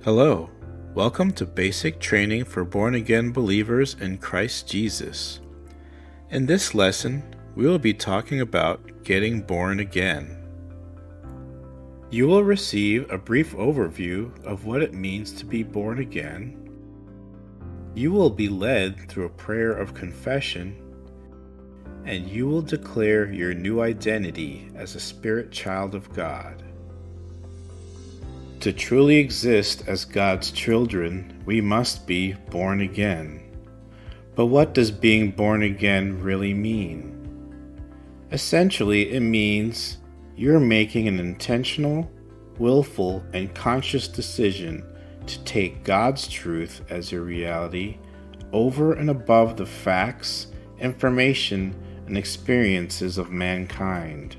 Hello, welcome to Basic Training for Born Again Believers in Christ Jesus. In this lesson, we will be talking about getting born again. You will receive a brief overview of what it means to be born again. You will be led through a prayer of confession, and you will declare your new identity as a spirit child of God. To truly exist as God's children, we must be born again. But what does being born again really mean? Essentially, it means you're making an intentional, willful, and conscious decision to take God's truth as your reality over and above the facts, information, and experiences of mankind.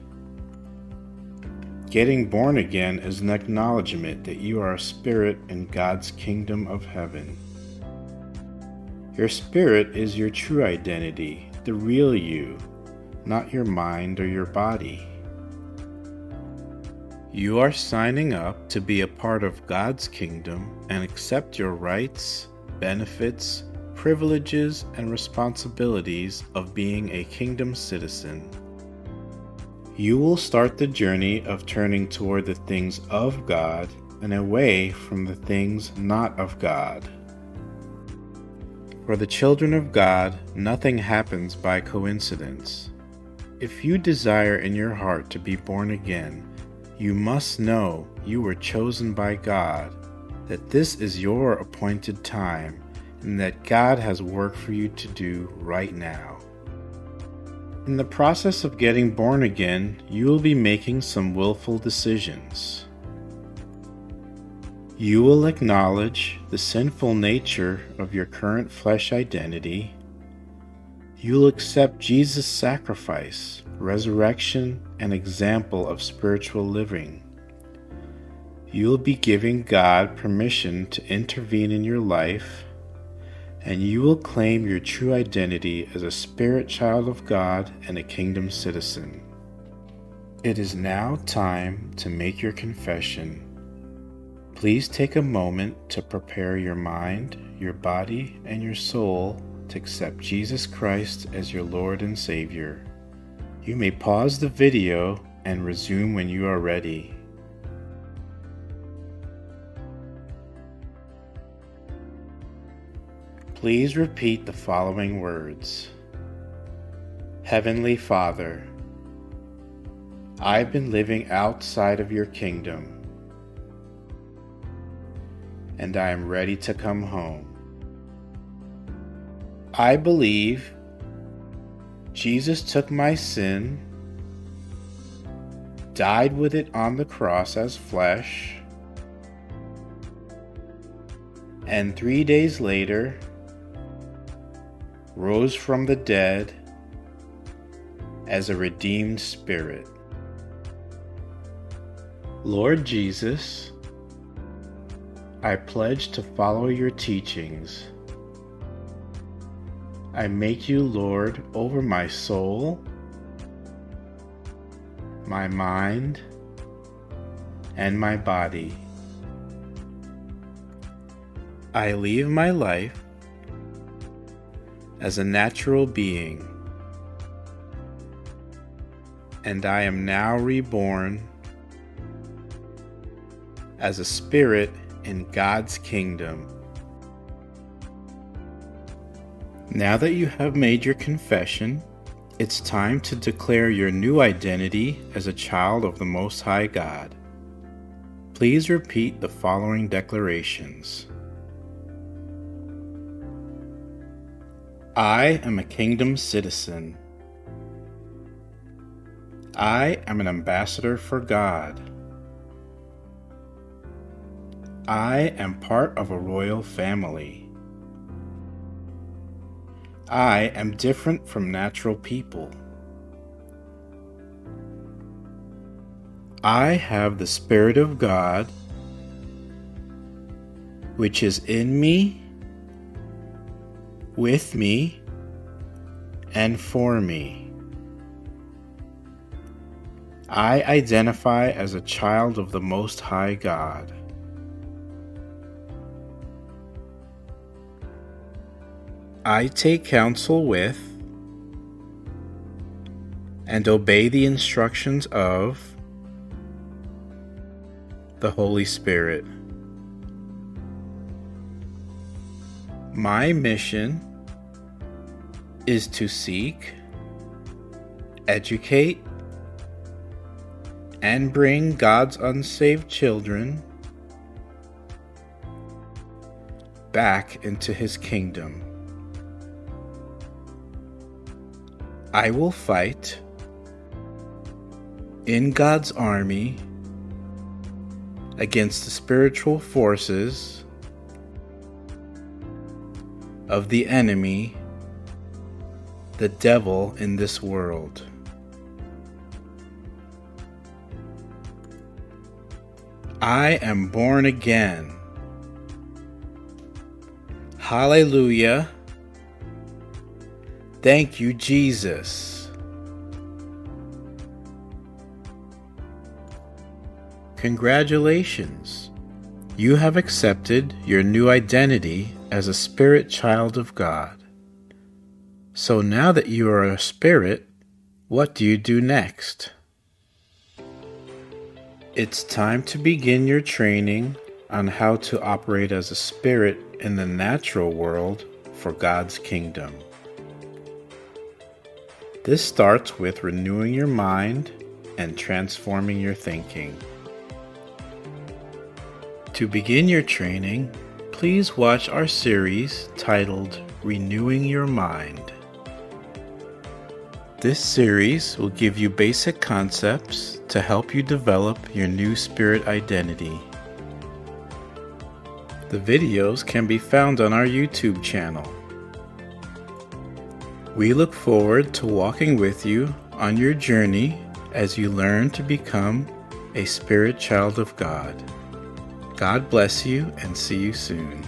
Getting born again is an acknowledgement that you are a spirit in God's kingdom of heaven. Your spirit is your true identity, the real you, not your mind or your body. You are signing up to be a part of God's kingdom and accept your rights, benefits, privileges, and responsibilities of being a kingdom citizen. You will start the journey of turning toward the things of God and away from the things not of God. For the children of God, nothing happens by coincidence. If you desire in your heart to be born again, you must know you were chosen by God, that this is your appointed time, and that God has work for you to do right now. In the process of getting born again, you will be making some willful decisions. You will acknowledge the sinful nature of your current flesh identity. You'll accept Jesus' sacrifice, resurrection, and example of spiritual living. You'll be giving God permission to intervene in your life, and you will claim your true identity as a spirit child of God and a kingdom citizen. It is now time to make your confession. Please take a moment to prepare your mind, your body, and your soul to accept Jesus Christ as your Lord and Savior. You may pause the video and resume when you are ready. Please repeat the following words. Heavenly Father, I've been living outside of your kingdom, and I am ready to come home. I believe Jesus took my sin, died with it on the cross as flesh, and 3 days later rose from the dead as a redeemed spirit. Lord Jesus, I pledge to follow your teachings. I make you Lord over my soul, my mind, and my body. I leave my life as a natural being, and I am now reborn as a spirit in God's kingdom. Now that you have made your confession, it's time to declare your new identity as a child of the Most High God. Please repeat the following declarations. I am a kingdom citizen. I am an ambassador for God. I am part of a royal family. I am different from natural people. I have the Spirit of God, which is in me, with me, and for me. I identify as a child of the Most High God. I take counsel with and obey the instructions of the Holy Spirit. My mission is to seek, educate, and bring God's unsaved children back into His kingdom. I will fight in God's army against the spiritual forces of the enemy, the devil in this world. I am born again. Hallelujah. Thank you, Jesus. Congratulations. You have accepted your new identity as a spirit child of God. So now that you are a spirit, what do you do next? It's time to begin your training on how to operate as a spirit in the natural world for God's kingdom. This starts with renewing your mind and transforming your thinking. To begin your training, please watch our series titled Renewing Your Mind. This series will give you basic concepts to help you develop your new spirit identity. The videos can be found on our YouTube channel. We look forward to walking with you on your journey as you learn to become a spirit child of God. God bless you and see you soon.